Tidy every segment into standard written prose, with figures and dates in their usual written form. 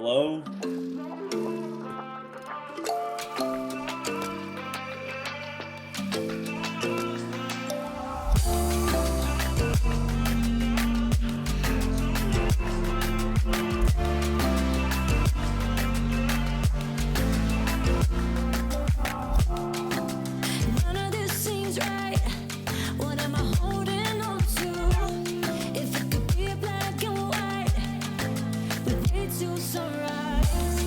Hello? None of this seems right. What am I holding on to? If it could be black and white, we wait till sunrise.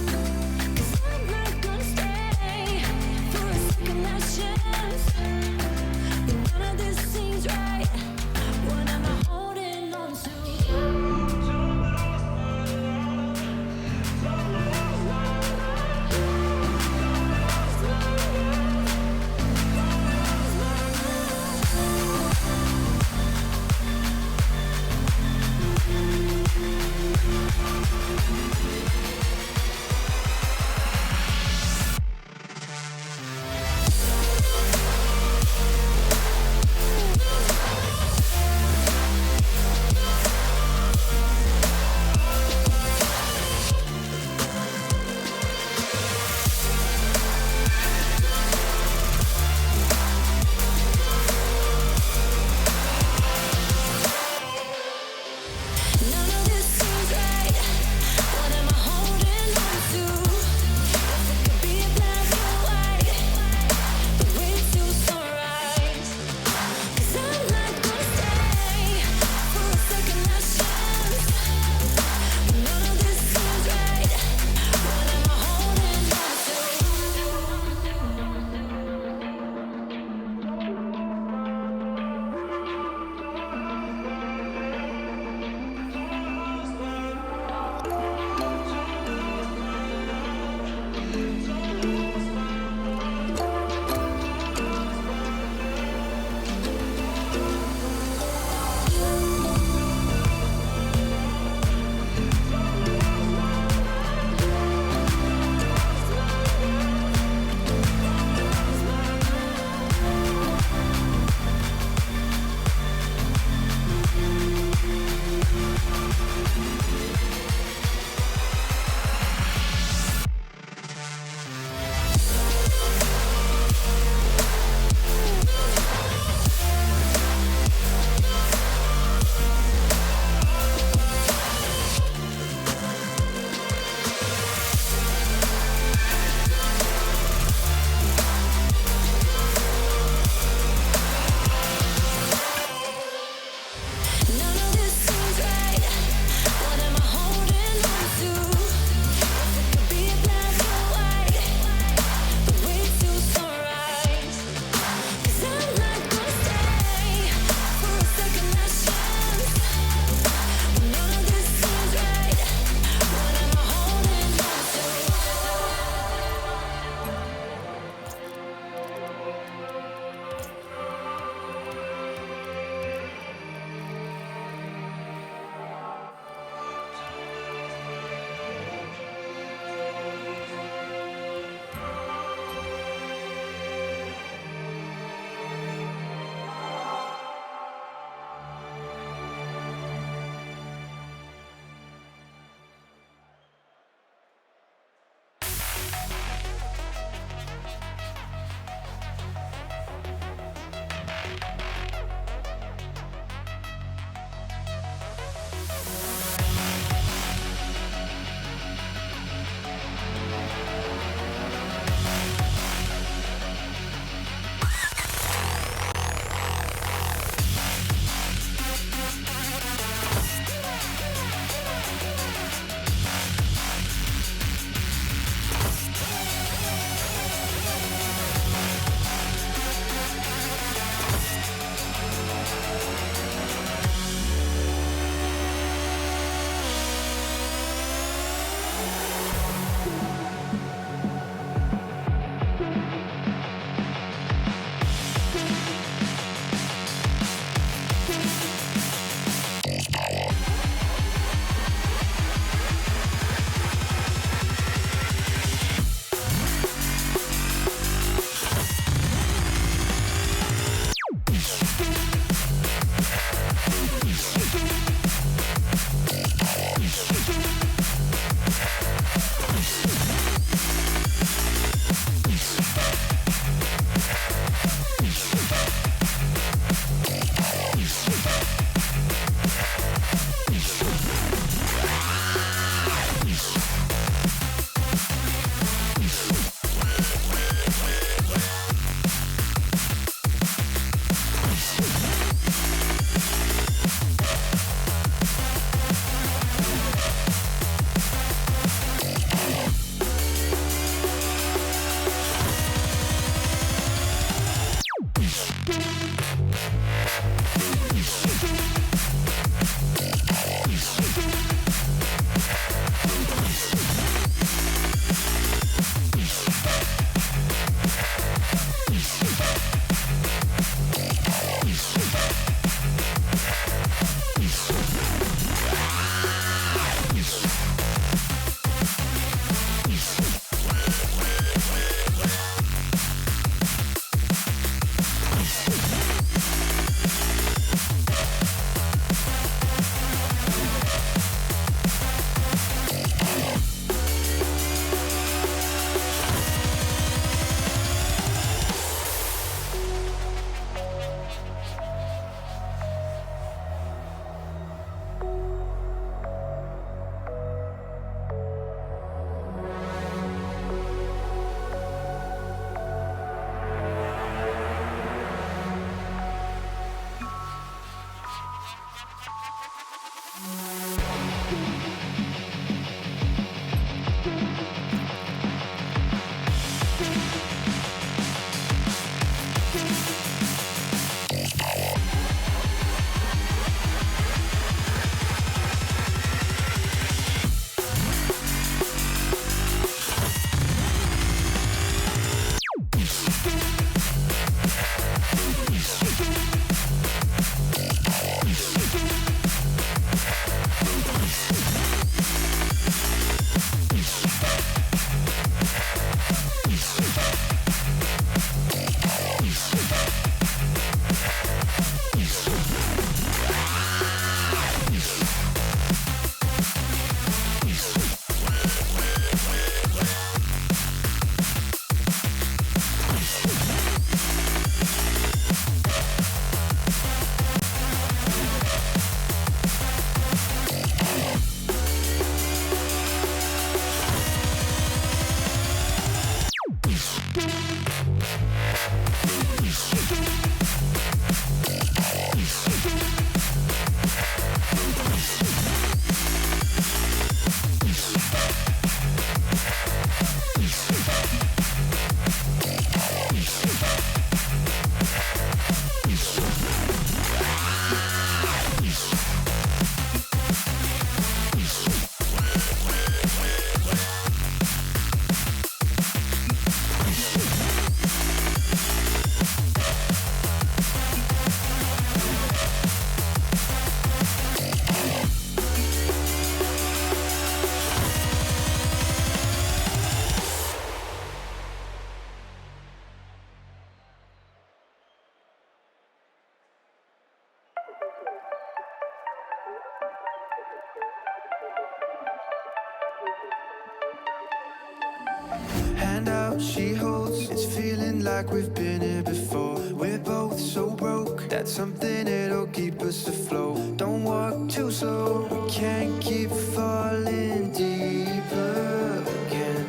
Hand out, she holds. It's feeling like we've been here before. We're both so broke. That's something that'll keep us afloat. Don't walk too slow. We can't keep falling deeper again.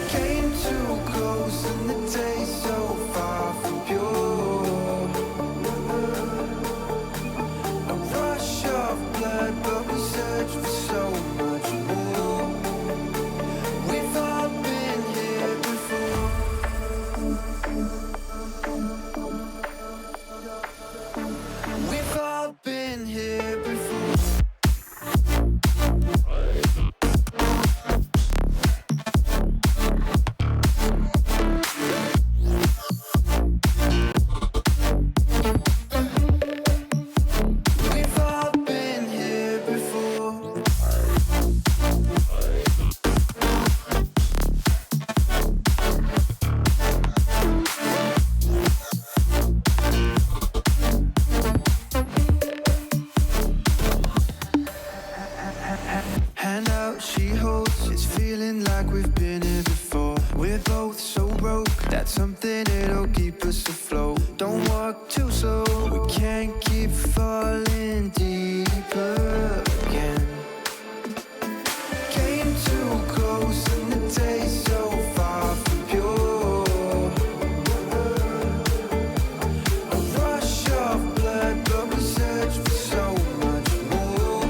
Came too close and the taste so far from pure. A rush of blood, but we search for so much more. We've all been here before. We've all been here before. We've all been here before. Hand out, she holds. It's feeling like we've been here before. We're both so broke. That's something that'll keep us afloat. Don't walk too slow. We can't keep falling deeper again. Came too close and the taste so far from pure. A rush of blood, but we search for so much more.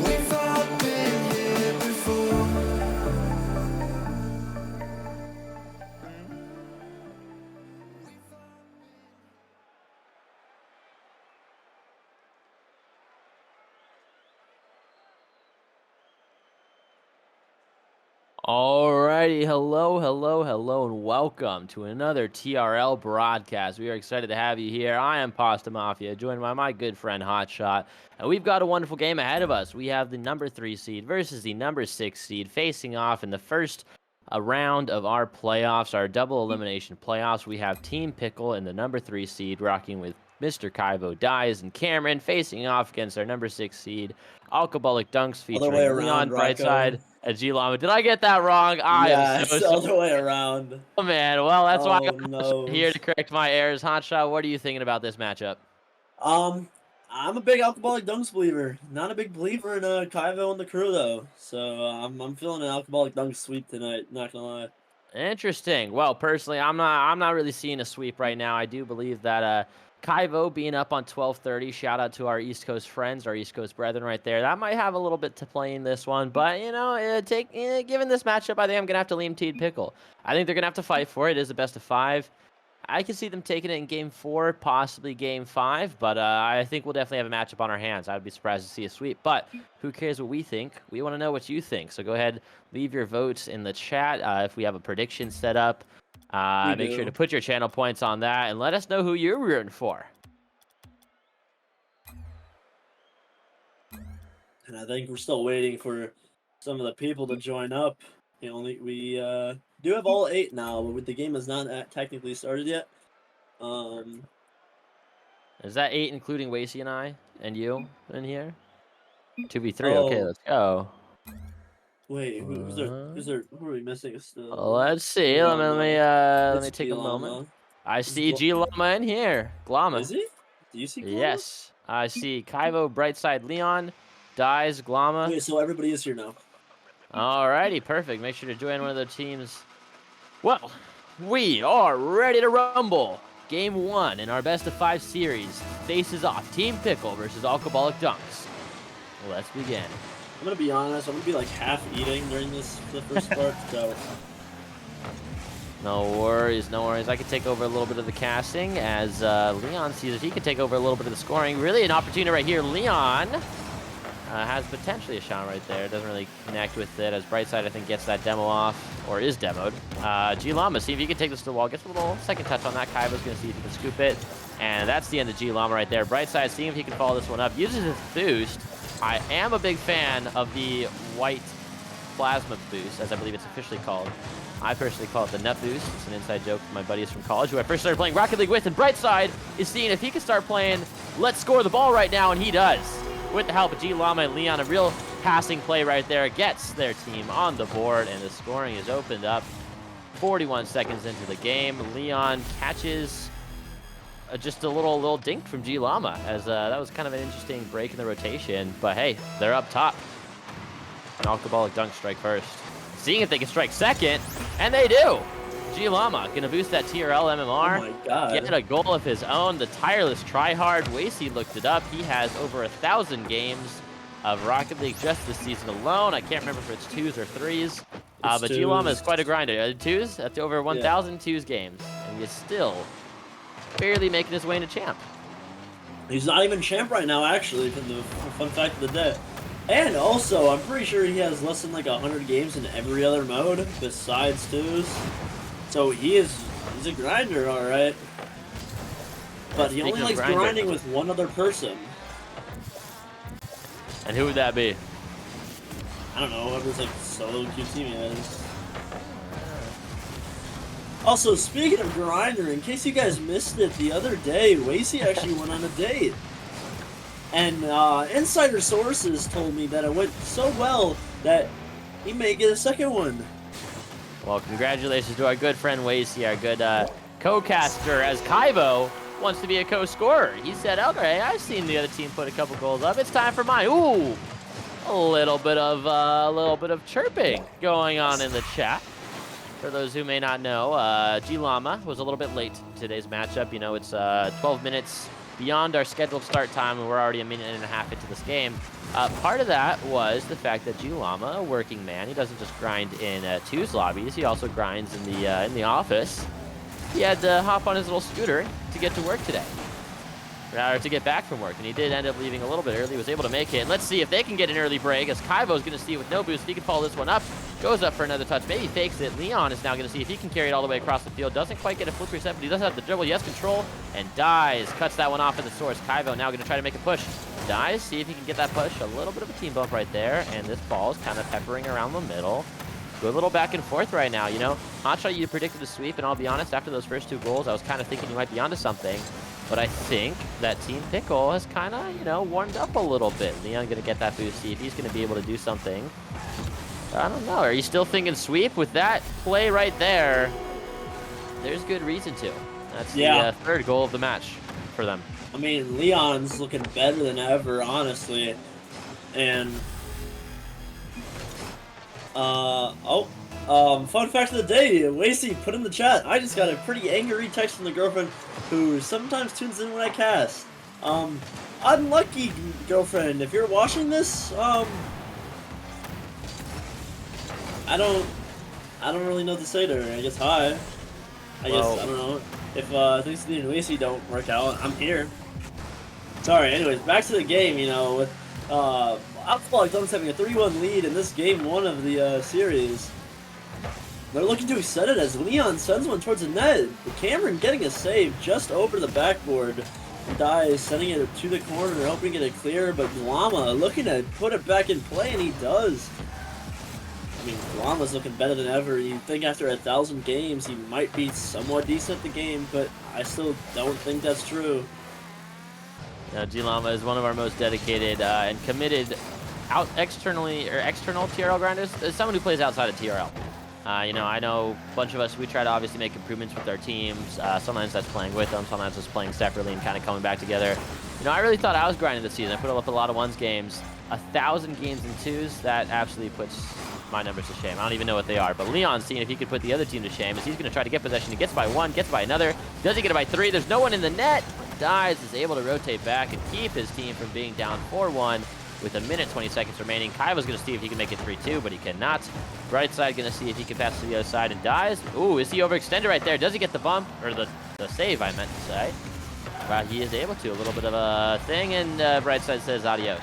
We've all been here before. Alrighty, hello, and welcome to another TRL broadcast. We are excited to have you here. I am Pasta Mafia, joined by my good friend Hotshot, and we've got a wonderful game ahead of us. We have the number 3 seed versus the number 6 seed facing off in the first round of our playoffs, our double elimination playoffs. We have Team Pickle and the number 3 seed rocking with Mr. Kaivo Dies and Cameron facing off against our number 6 seed Alcoballic Dunks Other way featuring around, Leon Rocco. Brightside and G Llama. Did I get that wrong? I am Yeah, so it's the sorry. other way around. Oh, man. Well, that's why Oh, I'm no. here to correct my errors. Hotshot, what are you thinking about this matchup? I'm a big Alcoballic Dunks believer. Not a big believer in Kaivo and the crew though. So I'm feeling an Alcoballic Dunks sweep tonight. Not gonna lie. Interesting. Well, personally, I'm not really seeing a sweep right now. I do believe that Kaivo being up on 12:30. Shout out to our East Coast friends, our East Coast brethren right there. That might have a little bit to play in this one, but given this matchup, I think I'm gonna have to lean Team Pickle. I think they're gonna have to fight for it. It is a best of 5. I can see them taking it in game 4, possibly game 5, but I think we'll definitely have a matchup on our hands. I'd be surprised to see a sweep, but who cares what we think? We want to know what you think. So go ahead, leave your votes in the chat if we have a prediction set up. We Make sure to do. put your channel points on that and let us know who you're rooting for. And I think we're still waiting for some of the people to join up. We do have all 8 now, but the game has not technically started yet. Is that 8 including Wasey and I and you in here? 2v3. Okay, Oh, let's go. wait, Uh, who are we missing still? let's see. Let Llama. me It's take a moment. Llama. I see G Llama in here. Glama. Is he? Do you see Llama? Yes. I see Kaivo, Brightside, Leon, Dies, Glama. Wait, so everybody is here now. Alrighty, perfect. Make sure to join one of the teams. Well, we are ready to rumble. Game 1 in our best of 5 series faces off Team Pickle versus Alcoballic Dunks. Let's begin. I'm gonna be honest. I'm gonna be like half eating during the first part. So No worries, no worries. I could take over a little bit of the casting as Leon sees if he could take over a little bit of the scoring. Really an opportunity right here. Leon has potentially a shot right there. Doesn't really connect with it as Brightside, I think, gets that demo off, or is demoed. G-Llama, see if he can take this to the wall. Gets a little second touch on that. Kaivo's going to see if he can scoop it. And that's the end of G-Llama right there. Brightside, seeing if he can follow this one up. Uses his boost. I am a big fan of the white plasma boost, as I believe it's officially called. I personally call it the nut boost. It's an inside joke with my buddies from college who I first started playing Rocket League with. And Brightside is seeing if he can start playing Let's Score the Ball right now, and he does. With the help of G-Llama and Leon, a real passing play right there gets their team on the board, and the scoring is opened up. 41 seconds into the game, Leon catches just a little dink from G-Llama, as that was kind of an interesting break in the rotation. But hey, they're up top. An Alcoballic Dunk strike first. Seeing if they can strike second, and they do. G-Llama gonna boost that TRL MMR. oh my god. Get a goal of his own. The tireless tryhard. Wasey looked it up. He has over 1,000 games of Rocket League just this season alone. I can't remember if it's 2s or 3s. But G-Llama is quite a grinder. 2s? That's over 1,000 2s games. And he is still barely making his way into champ. He's not even champ right now, actually, from the fun fact of the day. And also, I'm pretty sure he has less than like 100 games in every other mode besides 2s. So he's a grinder, all right. But he only likes grinding with one other person. And who would that be? I don't know, whoever's like solo QT is. Also, speaking of grinder, in case you guys missed it, the other day, Wasey actually went on a date. And insider sources told me that it went so well that he may get a second one. Well, congratulations to our good friend Wasey, our good co-caster, as Kaivo wants to be a co-scorer. He said, okay, I've seen the other team put a couple goals up. It's time for mine. Ooh, a little bit of chirping going on in the chat. For those who may not know, G-Llama was a little bit late to today's matchup. You know, it's 12 minutes beyond our scheduled start time, and we're already a minute and a half into this game. Part of that was the fact that G-Llama, a working man, he doesn't just grind in 2s lobbies, he also grinds in the office. He had to hop on his little scooter to get to work today. Or to get back from work, and he did end up leaving a little bit early, was able to make it. And let's see if they can get an early break, as Kaivo's going to see it with no boost. If he can follow this one up, goes up for another touch, maybe fakes it. Leon is now going to see if he can carry it all the way across the field. Doesn't quite get a flip reset, but he does have the dribble. He has control, and Dies cuts that one off at the source. Kaivo now going to try to make a push. Dies, see if he can get that push. A little bit of a team bump right there, and this ball is kind of peppering around the middle. Good little back and forth right now, you know. Hotshot, you predicted a sweep, and I'll be honest, after those first 2 goals, I was kind of thinking you might be onto something. But I think that Team Pickle has kind of, you know, warmed up a little bit. Leon going to get that boost, see if he's going to be able to do something. I don't know. Are you still thinking sweep? With that play right there, there's good reason to. That's the 3rd goal of the match for them. I mean, Leon's looking better than ever, honestly. And, Fun fact of the day, Lacey put in the chat, I just got a pretty angry text from the girlfriend who sometimes tunes in when I cast. Unlucky girlfriend, if you're watching this, I don't really know what to say to her. I guess hi. I guess, I don't know. If things to Lacey don't work out, I'm here. Sorry, anyways, back to the game, you know, with Alcoballic Dunks having a 3-1 lead in this game 1 of the series. They're looking to extend it as Leon sends one towards the net. Cameron getting a save just over the backboard. Dies, sending it to the corner, hoping to get it clear, but Llama looking to put it back in play, and he does. I mean, Llama's looking better than ever. You'd think after 1,000 games he might be somewhat decent at the game, but I still don't think that's true. G-Llama is one of our most dedicated and committed external TRL grinders. As someone who plays outside of TRL. You know, I know a bunch of us, we try to obviously make improvements with our teams. Sometimes that's playing with them, sometimes it's playing separately and kind of coming back together. You know, I really thought I was grinding this season. I put up a lot of ones games. 1,000 games in twos, that absolutely puts my numbers to shame. I don't even know what they are. But Leon's seeing if he could put the other team to shame as he's going to try to get possession. He gets by one, gets by another. Does he get it by three? There's no one in the net. Dies, is able to rotate back and keep his team from being down 4-1 with 1 minute 20 seconds remaining. Kaiva's going to see if he can make it 3-2, but he cannot. Right side going to see if he can pass to the other side and Dies. Ooh, is he overextended right there? Does he get the bump? Or the save, I meant to say. But he is able to. A little bit of a thing, and right side says adios.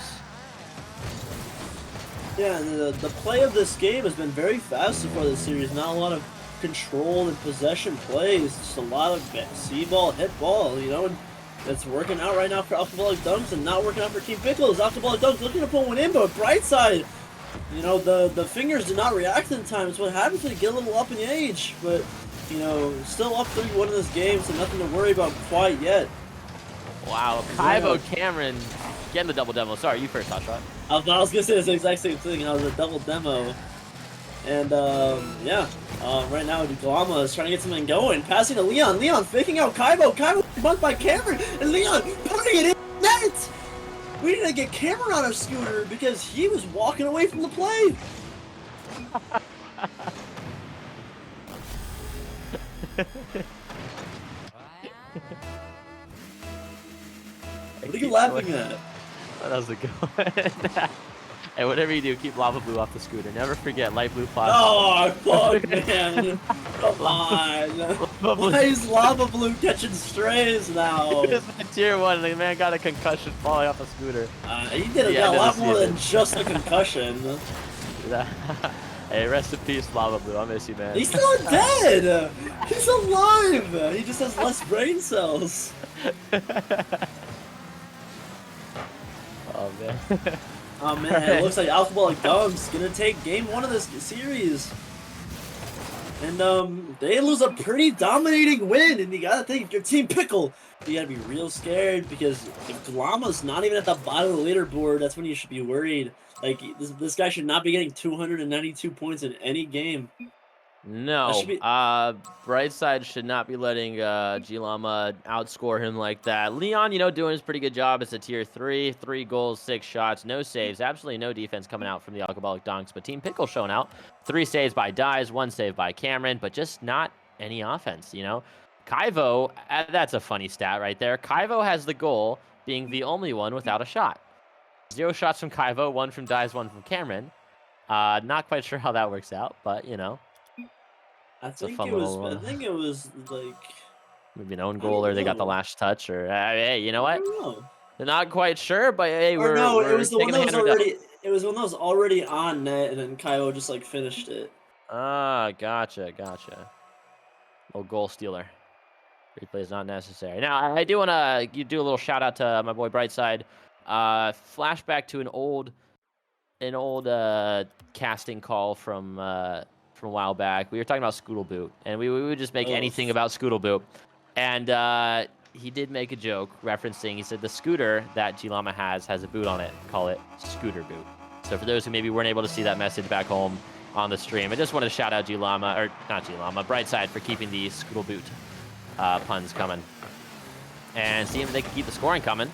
Yeah, the play of this game has been very fast so far this series. Not a lot of control and possession plays. Just a lot of see ball, hit ball, you know, and it's working out right now for Alcoballic Dunks and not working out for Team Pickle. Alcoballic Dunks looking to pull one in, but bright side, you know, the fingers did not react in time. It's what happens when you get a little up in age, but, you know, still up 3-1 in this game, so nothing to worry about quite yet. Wow, Kaivo Cameron getting the double demo. Sorry, you first, Hotshot. I was going to say the exact same thing. I was a double demo. And, yeah. Right now, Llama is trying to get something going. Passing to Leon. Leon faking out Kaivo. Kaivo bumped by Cameron. And Leon putting it in net! We need to get Cameron on a scooter because he was walking away from the play. What are you laughing at? That was a good one. Hey, whatever you do, keep Lava Blue off the scooter. Never forget light blue plastic. Oh, fuck, man. Come on. Why is Lava Blue catching strays now? It's my tier 1, and the man got a concussion falling off a scooter. He did a lot more than just a concussion. Hey, rest in peace, Lava Blue. I miss you, man. He's not dead! He's alive! He just has less brain cells. Oh, man. Oh man, it looks like Alcoballic Dunks gonna take game 1 of this series. And they lose a pretty dominating win, and you gotta think, if you're Team Pickle, you gotta be real scared, because if Llama's not even at the bottom of the leaderboard, that's when you should be worried. Like, this guy should not be getting 292 points in any game. No, Brightside should not be letting G-Llama outscore him like that. Leon, you know, doing his pretty good job as a tier 3. 3 goals, 6 shots, no saves. Absolutely no defense coming out from the Alcoballic Dunks. But Team Pickle showing out. 3 saves by Dies, 1 save by Cameron, but just not any offense, you know. Kaivo, that's a funny stat right there. Kaivo has the goal, being the only one without a shot. 0 shots from Kaivo, 1 from Dies, 1 from Cameron. Not quite sure how that works out, but, you know. I think it was like maybe an own goal, or they got the last touch, or hey, you know what? I don't know. They're not quite sure, but hey, it was the one that was already. It was one that was already on net, and then Kaivo just like finished it. Ah, gotcha. Little goal stealer. Replay is not necessary. Now, I do want to do a little shout out to my boy Brightside. Flashback to an old casting call from a while back. We were talking about Scoodle Boot, and we would just make anything about Scoodle Boot. And he did make a joke referencing, he said the scooter that G-Llama has a boot on it. Call it Scooter Boot. So for those who maybe weren't able to see that message back home on the stream, I just wanted to shout out G-Llama, or not G-Llama, Brightside for keeping the Scoodle Boot puns coming. And see if they can keep the scoring coming.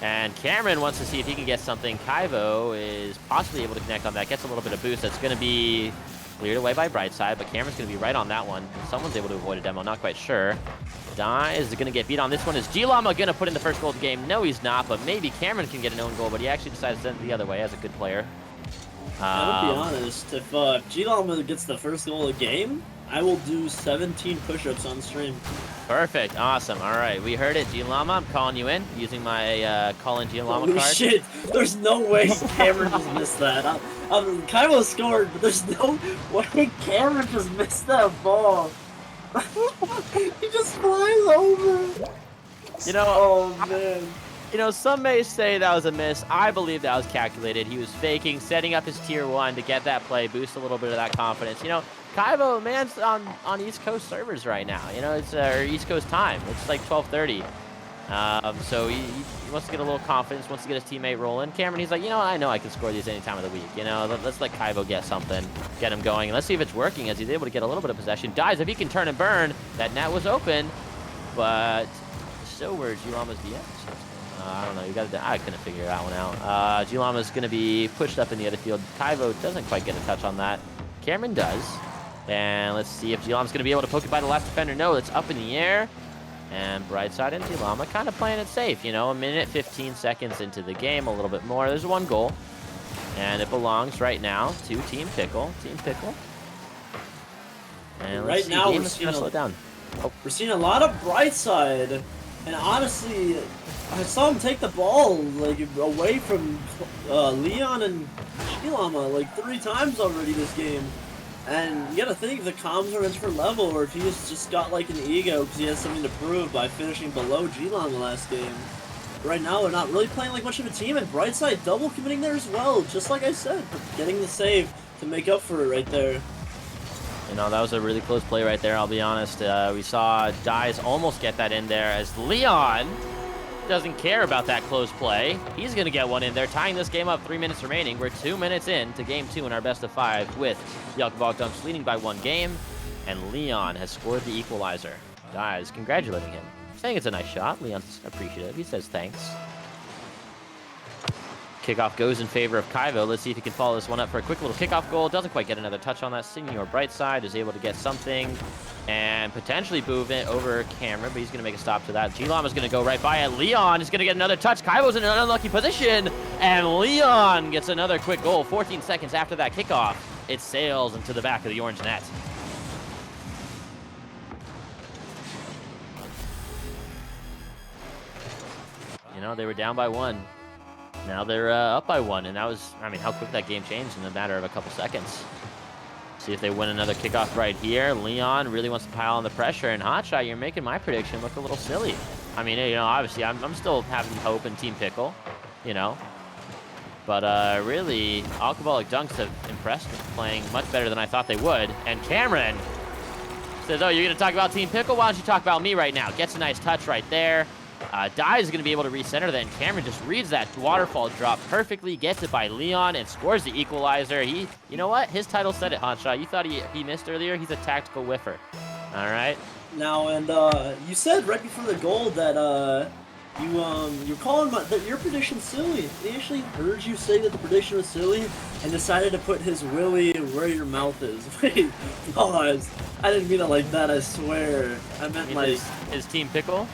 And Cameron wants to see if he can get something. Kaivo is possibly able to connect on that. Gets a little bit of boost. That's going to be Cleared away by Brightside, but Cameron's going to be right on that one. Someone's able to avoid a demo, not quite sure. Is going to get beat on this one. Is G-Llama going to put in the first goal of the game? No, he's not, but maybe Cameron can get an own goal, but he actually decides to send it the other way as a good player. To be honest, if G-Llama gets the first goal of the game, I will do 17 push-ups on stream. Perfect. Awesome. All right. We heard it. G-Llama, I'm calling you in using my call-in G-Llama card. Holy shit. There's no way Cameron just missed that. Kaivo scored, but there's no way Cameron just missed that ball. He just flies over. You know, oh, man. You know, some may say that was a miss. I believe that was calculated. He was faking, setting up his tier 1 to get that play, boost a little bit of that confidence. You know, Kaivo, man's on East Coast servers right now. You know, it's or East Coast time. It's like 12:30. So he wants to get a little confidence, wants to get his teammate rolling. Cameron, he's like, you know, I know I can score these any time of the week. You know, let's let Kaivo get something, get him going, and let's see if it's working as he's able to get a little bit of possession. Dies if he can turn and burn. That net was open, but so were G-Llama's DMs. I don't know. I couldn't figure that one out. G-Llama's going to be pushed up in the other field. Kaivo doesn't quite get a touch on that. Cameron does. And let's see if G-Llama's going to be able to poke it by the left defender. No, it's up in the air. And Brightside and G-Llama kind of playing it safe. You know, a minute, 15 seconds into the game, a little bit more. There's one goal. And it belongs right now to Team Pickle. Team Pickle. And let's right see. now, Game is going to slow down. Oh. We're seeing a lot of Brightside. And honestly, I saw him take the ball like away from Leon and G-Llama like 3 times already this game. And you gotta think the comms are a different level, or if he just got like an ego because he has something to prove by finishing below G-Llama last game. Right now, they're not really playing like much of a team, and Brightside double committing there as well, just like I said, getting the save to make up for it right there. You know, that was a really close play right there, I'll be honest. We saw Dies almost get that in there as Leon doesn't care about that close play. He's going to get one in there, tying this game up, 3 minutes remaining. We're 2 minutes in to game 2 in our best of 5 with the Alcoballic Dunks leading by 1 game, and Leon has scored the equalizer. Dies congratulating him, saying it's a nice shot. Leon's appreciative. He says thanks. Kickoff goes in favor of Kaivo. Let's see if he can follow this one up for a quick little kickoff goal. Doesn't quite get another touch on that. Senior Brightside is able to get something and potentially move it over Cameron, but he's going to make a stop to that. G-Llama is going to go right by it. Leon is going to get another touch. Kaivo's in an unlucky position, and Leon gets another quick goal. 14 seconds after that kickoff, it sails into the back of the orange net. You know, they were down by 1. Now they're up by 1, and that was, I mean, how quick that game changed in a matter of a couple seconds. See if they win another kickoff right here. Leon really wants to pile on the pressure, and Hotshot, you're making my prediction look a little silly. I mean, you know, obviously, I'm still having hope in Team Pickle, you know. But really, Alcoballic Dunks have impressed me, playing much better than I thought they would. And Cameron says, oh, you're going to talk about Team Pickle? Why don't you talk about me right now? Gets a nice touch right there. Dies is going to be able to recenter that, and Cameron just reads that waterfall drop perfectly, gets it by Leon, and scores the equalizer. You know what? His title said it, Hotshot. You thought he missed earlier? He's a tactical whiffer. All right? Now, and you said right before the goal that you're calling your prediction silly. They actually heard you say that the prediction was silly and decided to put his willy where your mouth is. Wait, pause. I didn't mean it like that, I swear. I meant like... His Team Pickle?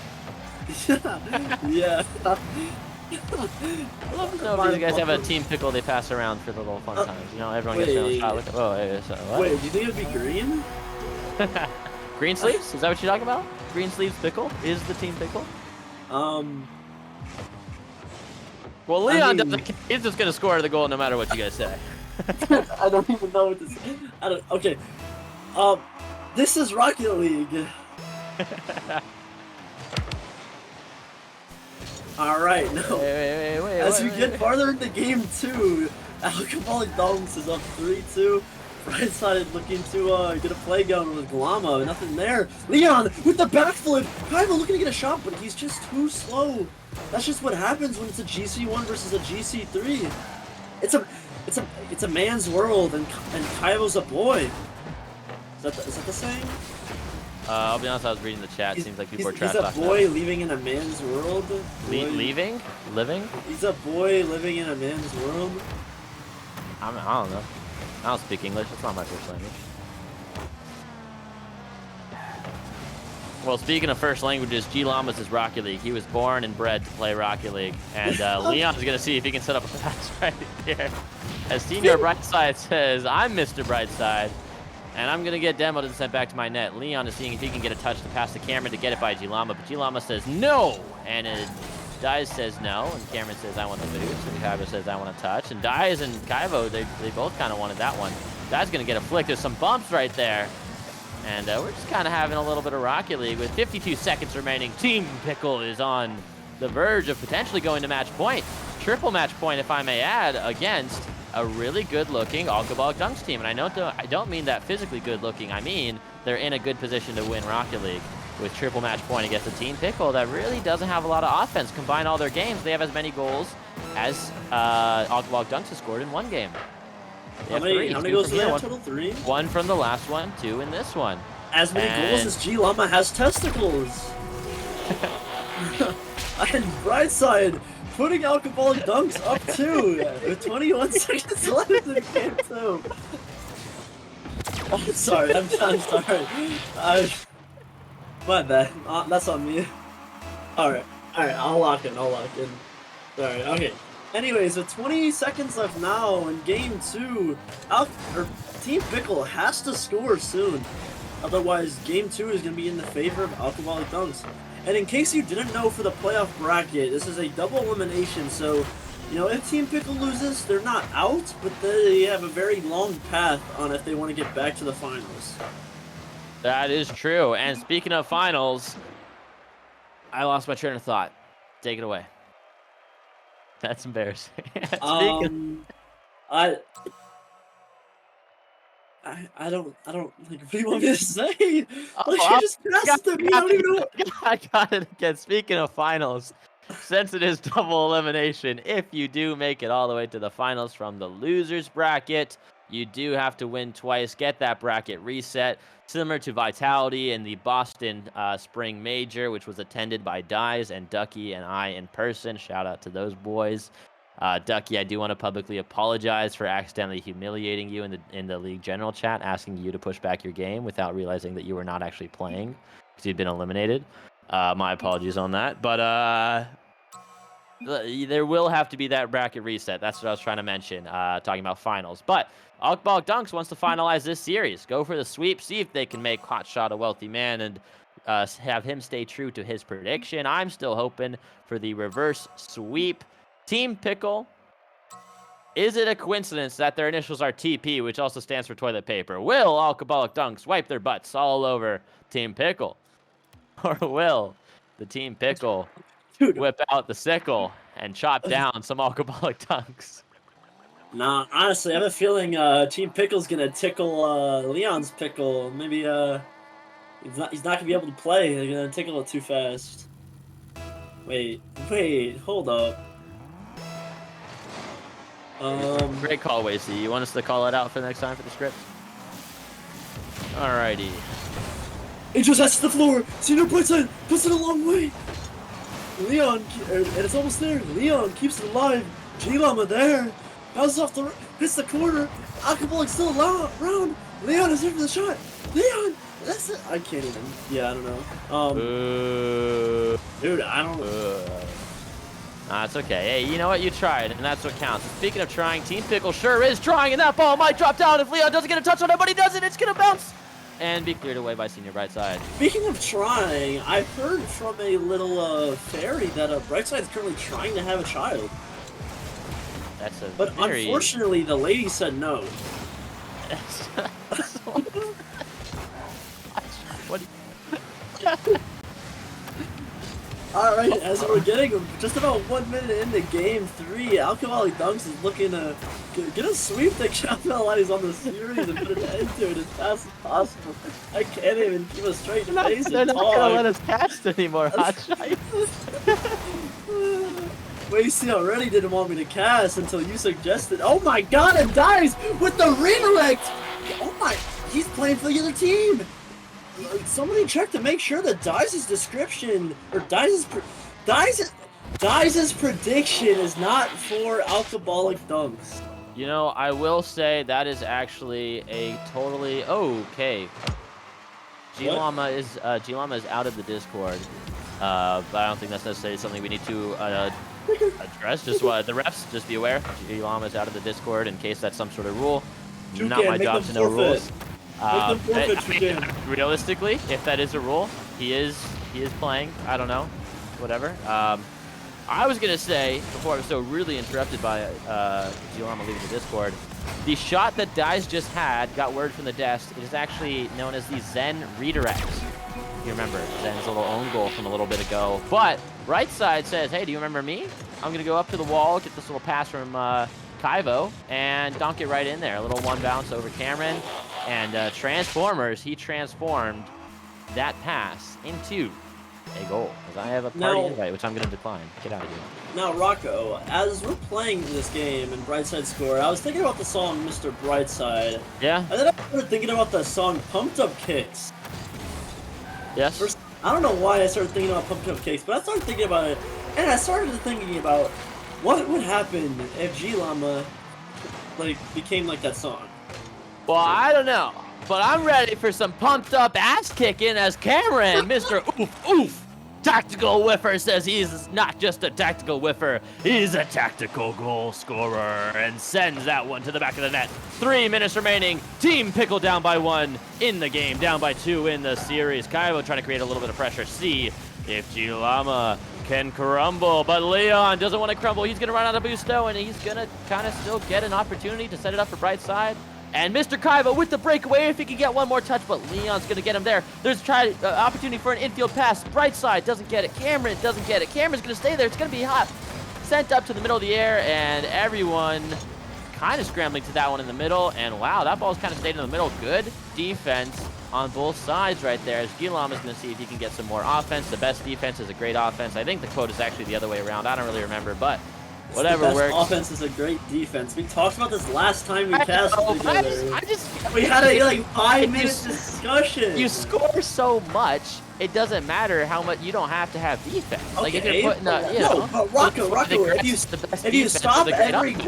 Yeah. I love to know if these guys have a Team Pickle they pass around for the little fun times. You know, everyone gets their own shot. Look at, what? Wait, do you think it'd be green? Green sleeves? Is that what you're talking about? Green sleeves Pickle is the Team Pickle? Well, Leon doesn't. He's just gonna score the goal no matter what you guys say. I don't even know what to say. Okay. This is Rocket League. Alright, now, as we get farther into game 2, Alcoballic Dunks is up 3-2. Brightside looking to get a play going with Llama, nothing there. Leon with the backflip! Kaivo looking to get a shot, but he's just too slow. That's just what happens when it's a GC1 versus a GC3. It's a man's world, and Kaivo's a boy. Is that the saying? I'll be honest, I was reading the chat. Seems like people are trapped off. He's a boy living in a man's world. Leaving? Living? He's a boy living in a man's world. I don't know. I don't speak English. It's not my first language. Well, speaking of first languages, G Llamas is Rocket League. He was born and bred to play Rocket League. And Leon's going to see if he can set up a pass right here. As Senior Brightside says, I'm Mr. Brightside. And I'm going to get demoed and sent back to my net. Leon is seeing if he can get a touch to pass to Cameron to get it by G Llama. But G Llama says no. And Dies says no. And Cameron says, I want the boost. And Kaivo says, I want a touch. And Dies and Kaivo, they both kind of wanted that one. Dies going to get a flick. There's some bumps right there. And we're just kind of having a little bit of Rocket League with 52 seconds remaining. Team Pickle is on the verge of potentially going to match point. Triple match point, if I may add, against a really good-looking Alcoballic Dunks team. And I don't mean that physically good-looking. I mean they're in a good position to win Rocket League with triple match point against a Team Pickle that really doesn't have a lot of offense. Combine all their games, they have as many goals as Alcoballic Dunks has scored in one game. How many goals do they have total? 3? 1 from the last one, 2 in this one. As many goals as G Llama has testicles. And Brightside putting Alcoballic Dunks up 2 with 21 seconds left in game 2. I'm sorry, I'm sorry. My bad. That's on me. Alright, I'll lock in. Sorry, okay. Anyways, with 20 seconds left now in game 2, Team Pickle has to score soon. Otherwise, game 2 is going to be in the favor of Alcoballic Dunks. And in case you didn't know, for the playoff bracket, this is a double elimination, so, you know, if Team Pickle loses, they're not out, but they have a very long path on if they want to get back to the finals. That is true. And speaking of finals, I lost my train of thought. Take it away. That's embarrassing. I don't like, what do you want me to say? You just passed to me. I don't even know. I got it again. Speaking of finals, since it is double elimination, if you do make it all the way to the finals from the losers bracket, you do have to win twice, get that bracket reset, similar to Vitality in the Boston Spring Major, which was attended by Dies and Ducky and I in person. Shout out to those boys. Ducky, I do want to publicly apologize for accidentally humiliating you in the league general chat, asking you to push back your game without realizing that you were not actually playing because you'd been eliminated. My apologies on that. But there will have to be that bracket reset. That's what I was trying to mention, talking about finals. But Alcoballic Dunks wants to finalize this series. Go for the sweep, see if they can make Hotshot a wealthy man and have him stay true to his prediction. I'm still hoping for the reverse sweep. Team Pickle, is it a coincidence that their initials are TP, which also stands for toilet paper? Will Alcoballic Dunks wipe their butts all over Team Pickle? Or will the Team Pickle whip out the sickle and chop down some Alcoballic Dunks? Nah, honestly, I have a feeling Team Pickle's gonna tickle Leon's pickle. Maybe he's not gonna be able to play. They're gonna tickle it too fast. Wait, hold up. Great call, Wasey. You want us to call it out for the next time for the script? Alrighty. It just hits the floor. Senior Brightside puts it a long way. Leon, and it's almost there. Leon keeps it alive. G Llama there. Bounces off the, hits the corner. Alcoballic's still around. Leon is here for the shot. Leon, that's it. I can't even. Yeah, I don't know. Dude, I don't. It's okay. Hey, you know what? You tried, and that's what counts. Speaking of trying, Team Pickle sure is trying, and that ball might drop down if Leon doesn't get a touch on it, but he doesn't. It's going to bounce and be cleared away by Senior Brightside. Speaking of trying, I've heard from a little fairy that Brightside is currently trying to have a child. That's a But very... unfortunately, the lady said no. What? Alright, as we're getting just about 1 minute into game 3, Alcoballic Dunks is looking to get a sweep the capitalize on the series and put an end to it as fast as possible. I can't even keep a straight face They're and not talk. going to let us cast anymore, Hotshot. Wasey already didn't want me to cast until you suggested. Oh my god, and Dies with the redirect! Oh my, he's playing for the other team! Somebody check to make sure that Dies' description, or Dies' prediction is not for Alcoballic Dunks. You know, I will say that is actually a totally okay. What? G-Llama is out of the Discord, but I don't think that's necessarily something we need to address. Just what the refs, just be aware. G-Llama is out of the Discord in case that's some sort of rule. Not my Toucan, make job them to know forfeit. rules. Make them forfeit, Toucan. Realistically, if that is a rule, he is playing. I don't know, whatever. I was gonna say before I was so really interrupted by G-Llama leaving the Discord. The shot that Dice just had got word from the desk. It is actually known as the Zen redirect. You remember Zen's little own goal from a little bit ago. But right side says, hey, do you remember me? I'm going to go up to the wall, get this little pass from Kaivo, and dunk it right in there. A little one bounce over Cameron. And Transformers, he transformed that pass into a goal. Because I have a party invite, which I'm going to decline. Get out of here. Now, Rocco, as we're playing this game and Brightside score, I was thinking about the song Mr. Brightside. Yeah? And then I started thinking about the song Pumped Up Kicks. Yes? First, I don't know why I started thinking about Pumped Up Kicks, but I started thinking about it, and I started thinking about what would happen if G-Llama, like, became like that song. Well, I don't know, but I'm ready for some pumped up ass kicking as Cameron, Mr. Oof Oof. Tactical Whiffer says he's not just a tactical whiffer, he's a tactical goal scorer and sends that one to the back of the net. 3 minutes remaining. Team Pickle down by 1 in the game, down by 2 in the series. Kaivo trying to create a little bit of pressure. See if G-Llama can crumble, but Leon doesn't want to crumble. He's going to run out of Busto, and he's going to kind of still get an opportunity to set it up for Brightside. And Mr. Kaivo with the breakaway if he can get one more touch, but Leon's going to get him there. There's a opportunity for an infield pass. Brightside doesn't get it. Cameron doesn't get it. Cameron's going to stay there. It's going to be hot. Sent up to the middle of the air, and everyone kind of scrambling to that one in the middle. And wow, that ball's kind of stayed in the middle. Good defense on both sides right there. As G-Llama is going to see if he can get some more offense. The best defense is a great offense. I think the quote is actually the other way around. I don't really remember, but whatever the best works. Offense is a great defense. We talked about this last time we casted together. I We had a like 5-minute discussion. You score so much, it doesn't matter how much. You don't have to have defense. Okay, Like if you're putting a, you no, know, but Rocco, if you stop every offense.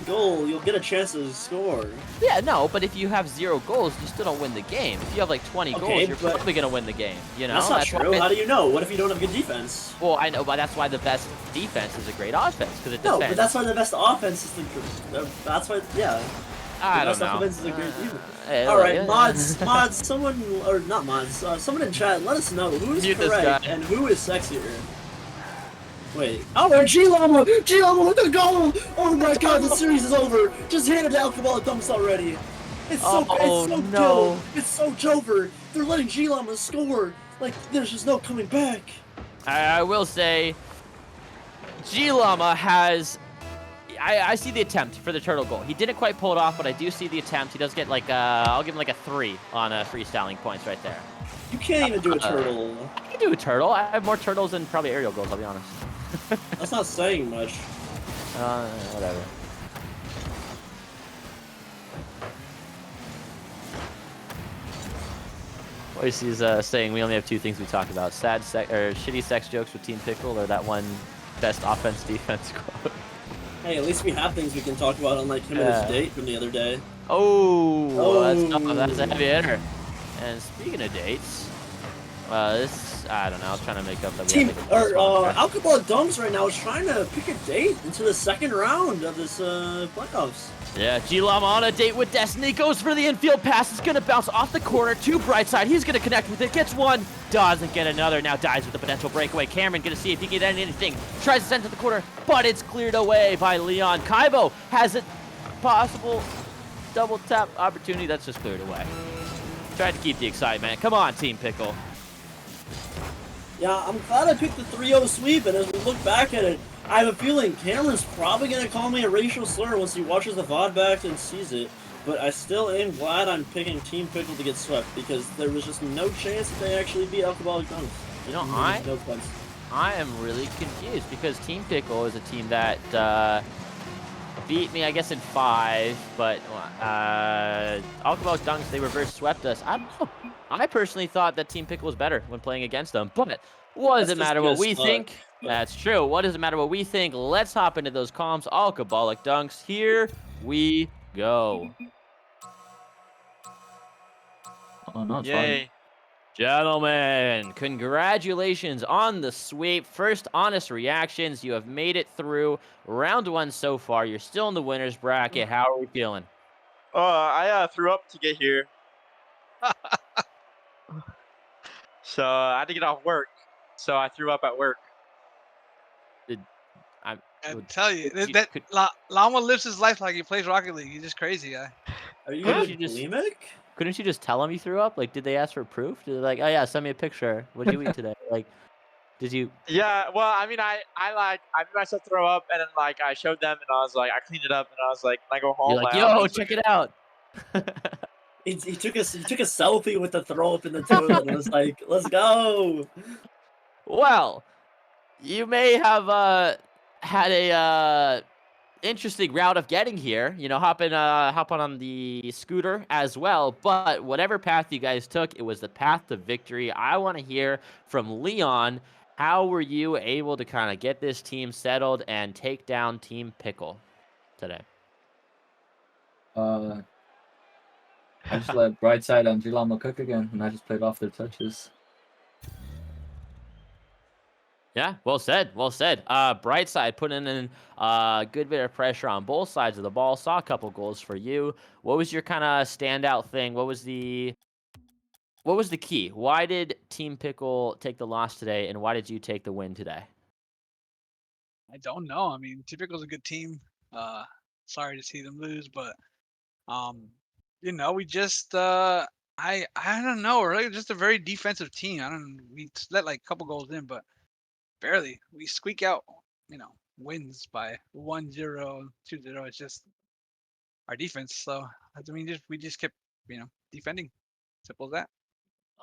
goal, you'll get a chance to score. Yeah, no, but if you have 0 goals, you still don't win the game. If you have like 20 Okay, goals, you're but probably gonna win the game. You know, That's not true. How do you know? What if you don't have good defense? Well, I know, but that's why the best defense is a great offense because it No, defends. but that's why the best offense is that's why, yeah. I The don't best know. offense is a great defense. Hey, All look, right, yeah. mods, someone, or not mods, someone in chat, let us know who is Mute this correct guy. and who is sexier. Wait. Oh, and G-Llama with the goal! Oh my god, the series is over! Just handed the Alcoballic dumps already! It's so no. It's so Jover! They're letting G-Llama score! Like, there's just no coming back! I will say, G-Llama has. I see the attempt for the turtle goal. He didn't quite pull it off, but I do see the attempt. He does get like I'll give him like a 3 on freestyling points right there. You can't even do a turtle. I can do a turtle. I have more turtles than probably aerial goals, I'll be honest. That's not saying much. Whatever. Voice is saying we only have 2 things we talk about: shitty sex jokes with Team Pickle, or that one best offense defense quote. Hey, at least we have things we can talk about, unlike him and his date from the other day. That's a heavy hitter. And speaking of dates, I don't know. I was trying to make up that we Alcoballic Dunks right now is trying to pick a date into the second round of this playoffs. Yeah, G-Llama on a date with Destiny, goes for the infield pass. It's going to bounce off the corner to Brightside. He's going to connect with it, gets one, doesn't get another, now dies with a potential breakaway. Cameron going to see if he can get anything. Tries to send to the corner, but it's cleared away by Leon. Kaivo has a possible double tap opportunity. That's just cleared away. Tried to keep the excitement. Come on, Team Pickle. Yeah, I'm glad I picked the 3-0 sweep, and as we look back at it, I have a feeling Cameron's probably going to call me a racial slur once he watches the VOD back and sees it. But I still am glad I'm picking Team Pickle to get swept, because there was just no chance that they actually beat Alcoballic Dunks. You know, No points. I am really confused, because Team Pickle is a team that beat me, I guess, in 5, but Alcoballic Dunks, they reverse swept us. I don't know. I personally thought that Team Pickle was better when playing against them, but what does it matter what we think? That's true. What does it matter what we think? Let's hop into those comms. Alcoballic dunks. Here we go. Oh no, it's fine. Yay. Gentlemen, congratulations on the sweep. First honest reactions. You have made it through round 1 so far. You're still in the winner's bracket. How are we feeling? I threw up to get here. So I had to get off work. So I threw up at work. I I would- tell you, could that could- Llama lives his life like he plays Rocket League. He's just crazy, guy. Are you Couldn't gonna you just- bulimic? couldn't you just tell them you threw up? Like, did they ask for proof? Did they like, oh yeah, send me a picture. What did you eat today? Like, did you? Yeah, well, I mean, I made myself throw up, and then like I showed them, and I was like, I cleaned it up, and I was like, when I go home, You're like, my yo, office- check it out. He took a selfie with the throw up in the toilet and was like, "Let's go." Well, you may have had a interesting route of getting here. You know, hopping on the scooter as well. But whatever path you guys took, it was the path to victory. I want to hear from Leon. How were you able to kind of get this team settled and take down Team Pickle today? I just let Brightside and Gilama cook again, and I just played off their touches. Yeah, well said. Well said. Brightside putting in a good bit of pressure on both sides of the ball. Saw a couple goals for you. What was your kind of standout thing? What was the key? Why did Team Pickle take the loss today, and why did you take the win today? I don't know. I mean, Typical's a good team. Sorry to see them lose, but we just I don't know. We're really just a very defensive team. We let like a couple goals in, but barely. We squeak out, wins by 1-0, 2-0. It's just our defense. So I mean, we just kept, defending. Simple as that.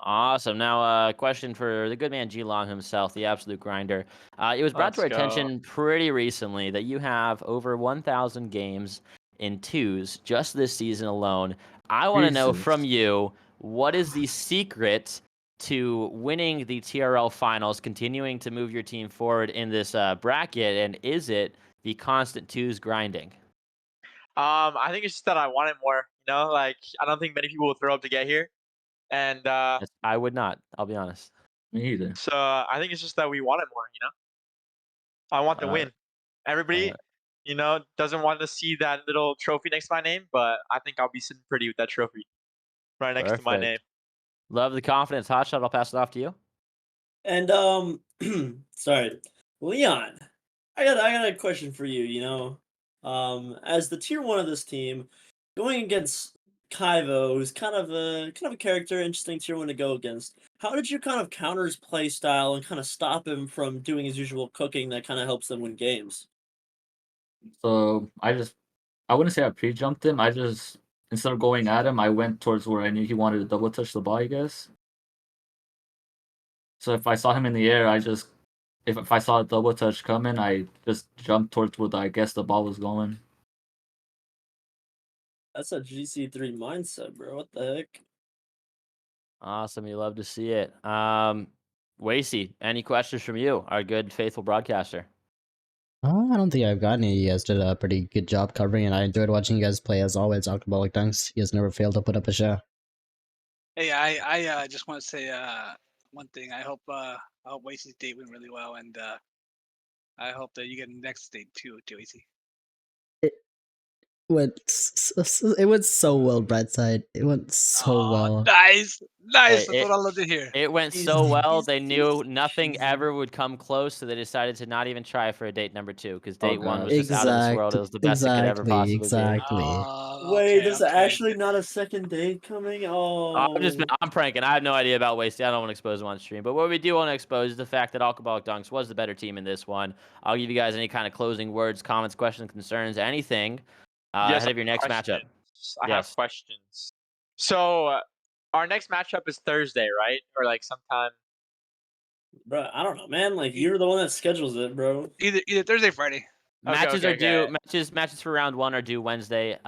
Awesome. Now, question for the good man G Long himself, the absolute grinder. It was brought to our Let's go. attention pretty recently that you have over 1,000 games in twos just this season alone. I want to know Jesus. from you, what is the secret to winning the TRL finals, continuing to move your team forward in this bracket, and is it the constant twos grinding? I think it's just that I want it more. You know, like I don't think many people will throw up to get here, and Yes, I would not. I'll be honest. Me either. so I think it's just that we want it more. You know, I want the Uh, win. Everybody, doesn't want to see that little trophy next to my name, but I think I'll be sitting pretty with that trophy right next to my name. Perfect. Love the confidence. Hotshot, I'll pass it off to you. And sorry, Leon, I got a question for you. As the tier 1 of this team, going against Kaivo, who's kind of a character, interesting tier 1 to go against. How did you kind of counter his play style and kind of stop him from doing his usual cooking that kind of helps them win games? So I wouldn't say I pre-jumped him. I just, instead of going at him, I went towards where I knew he wanted to double touch the ball, I guess. So if I saw him in the air, if I saw a double touch coming, I just jumped towards where I guess the ball was going. That's a GC3 mindset, bro. What the heck? Awesome. You love to see it. Wasey, any questions from you, our good, faithful broadcaster? I don't think I've got any. You guys did a pretty good job covering, and I enjoyed watching you guys play as always. Alcoballic dunks. You guys never failed to put up a show. Hey, I just want to say one thing. I hope Wasey's date went really well, and I hope that you get the next date too, Wasey. It went so well, Brightside. It went so well. Nice. Hey, That's what I love to hear. It went He's- so well, he's- they knew he's nothing cheesy. ever would come close, so they decided to not even try for a date number 2, because date 1 God. was just out of this world. It was the best it could ever possibly be. Exactly. Wait, Okay, there's okay. actually not a second date coming? Oh. I'm pranking. I have no idea about Wasty. I don't want to expose him on stream. But what we do want to expose is the fact that Alcoballic Dunks was the better team in this one. I'll give you guys any kind of closing words, comments, questions, concerns, anything Yes, ahead of your next matchup. I have Yes. questions. So our next matchup is Thursday, right? Or like sometime. Bro, I don't know, man. Like, you're the one that schedules it, bro. Either Thursday, Friday. Matches okay, are due. okay. Matches for round 1 are due Wednesday,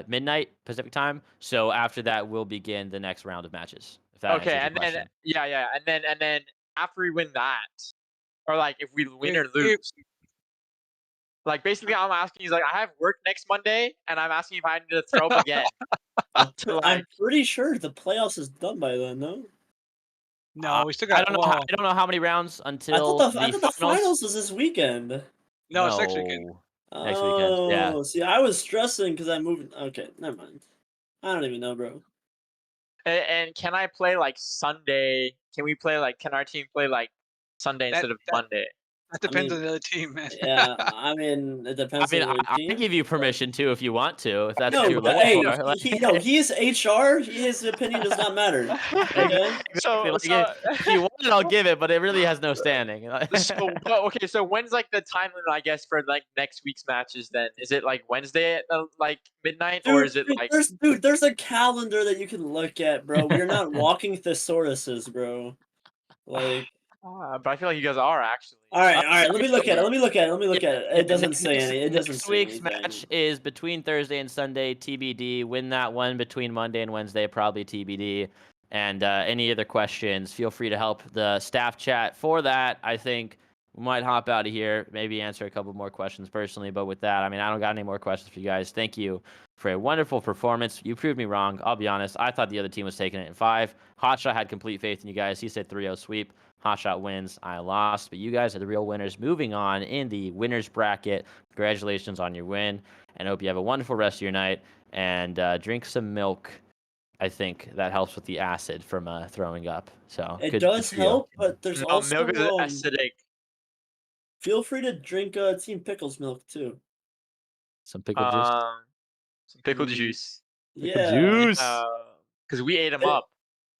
midnight Pacific time. So after that, we'll begin the next round of matches. If that Okay, answers your and then question. yeah, and then after we win that, or like if we win or If- lose. Like basically, I'm asking. He's like, I have work next Monday, and I'm asking if I need to throw up again. I'm Like, pretty sure the playoffs is done by then, no? No, we still I got. don't know. Well, I don't know how many rounds I until thought the the finals. finals was this weekend. no, it's next weekend. No, next weekend. Yeah. Oh, see, I was stressing because I moved. Okay, never mind. I don't even know, bro. and can I play like Sunday? Can we play like? Can our team play like Sunday That instead of that Monday? that I depends on mean, the other team, man. yeah, I mean, it I depends mean, on your I team. give you permission to if you want to, if that's what No, you're but looking hey, for. Like, he is HR. His opinion does not matter. Okay. exactly. Like, So if you want it, I'll give it, but it really has no standing. but okay. So when's like the time limit? I guess for like next week's matches. Then is it like Wednesday at like midnight, or is it like? There's a calendar that you can look at, bro. We're not walking thesauruses, bro. Like, But I feel like you guys are actually. all right. Let me look at it. Let me look at it. Let me look Yeah, at it. yeah, It doesn't say any. It doesn't next say week's anything. match is between Thursday and Sunday, TBD. Win that one between Monday and Wednesday, probably TBD. And any other questions, feel free to help the staff chat for that. I think we might hop out of here, maybe answer a couple more questions personally. But with that, I mean, I don't got any more questions for you guys. Thank you for a wonderful performance. You proved me wrong. I'll be honest. I thought the other team was taking it in 5. Hotshot had complete faith in you guys. He said 3-0 sweep. Hotshot wins. I lost. But you guys are the real winners. Moving on in the winners bracket. Congratulations on your win. And I hope you have a wonderful rest of your night. And drink some milk. I think that helps with the acid from throwing up. So It good does for you. help, but there's No, also milk is acidic. feel free to drink Team Pickle's milk too. Some pickle juice. Some pickle Mm, juice. Pickle Yeah. juice. Because we ate them Pi- up.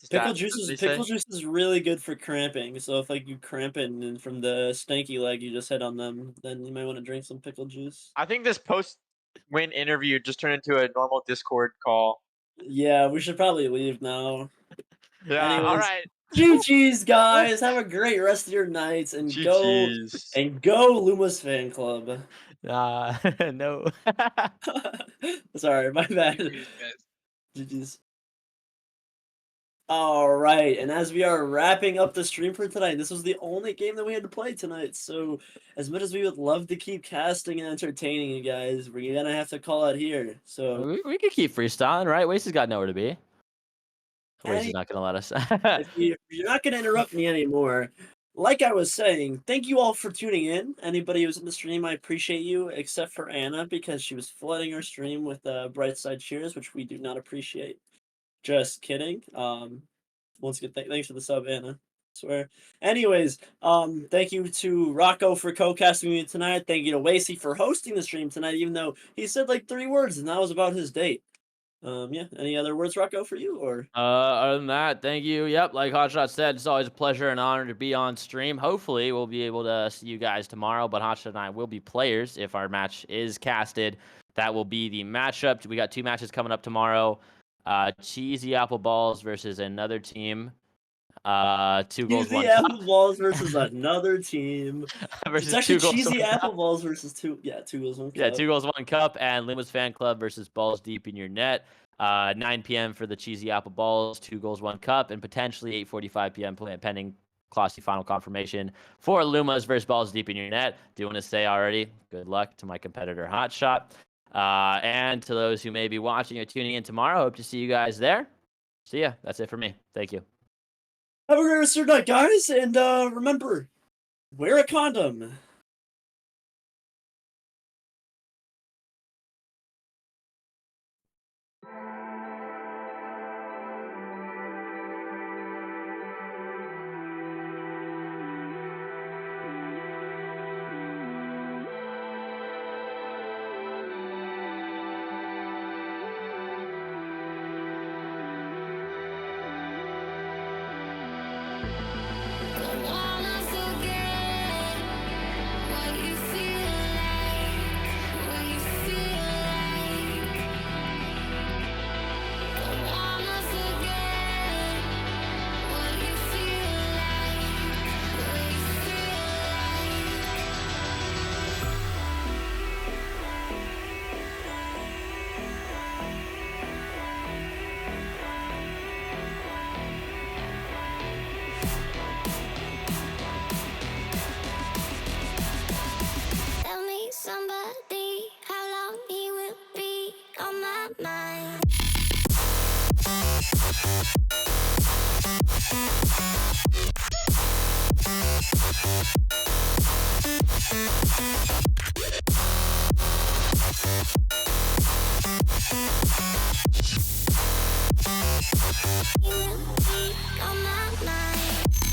Does they say? Pickle juice is really good for cramping. So if like you cramping and from the stanky leg you just hit on them, then you might want to drink some pickle juice. I think this post-win interview just turned into a normal Discord call. Yeah, we should probably leave now. Yeah. All Anyways, right. GG's guys. Have a great rest of your nights and GG's. go Luma's fan club. No. Sorry, my bad. GG's, guys. GG's. All right, and as we are wrapping up the stream for tonight, this was the only game that we had to play tonight. So, as much as we would love to keep casting and entertaining you guys, we're gonna have to call it here. So, we could keep freestyling, right? Wasted got nowhere to be. Wasted any, not gonna let us. if you're not gonna interrupt me anymore, like I was saying, thank you all for tuning in. Anybody who's in the stream, I appreciate you, except for Anna because she was flooding her stream with bright side cheers, which we do not appreciate. Just kidding. Once again, thanks for the sub, Anna. Swear. Anyways, thank you to Rocco for co-casting me tonight. Thank you to Lacey for hosting the stream tonight, even though he said like 3 words and that was about his date. Yeah. Any other words, Rocco, for you or? Other than that, thank you. Yep, like Hotshot said, it's always a pleasure and honor to be on stream. Hopefully, we'll be able to see you guys tomorrow, but Hotshot and I will be players if our match is casted. That will be the matchup. We got 2 matches coming up tomorrow. Cheesy Apple Balls versus another team. 2 goals, Cheesy 1 apple cup. balls versus another team. versus It's actually 2 goals, cheesy 1 apple cup. balls versus 2 goals, 1 Yeah, cup. 2 goals, 1 cup, and Lima's Fan Club versus Balls Deep in Your Net. 9 p.m. for the Cheesy Apple Balls, 2 goals, 1 cup, and potentially 8:45 p.m. pending Classy final confirmation for Luma's versus Balls Deep in Your Net. Do want to say already, good luck to my competitor Hotshot. And to those who may be watching or tuning in tomorrow, hope to see you guys there. See ya. That's it for me. Thank you. Have a great rest of your night, guys, and remember, wear a condom. Don't wanna forget On that night.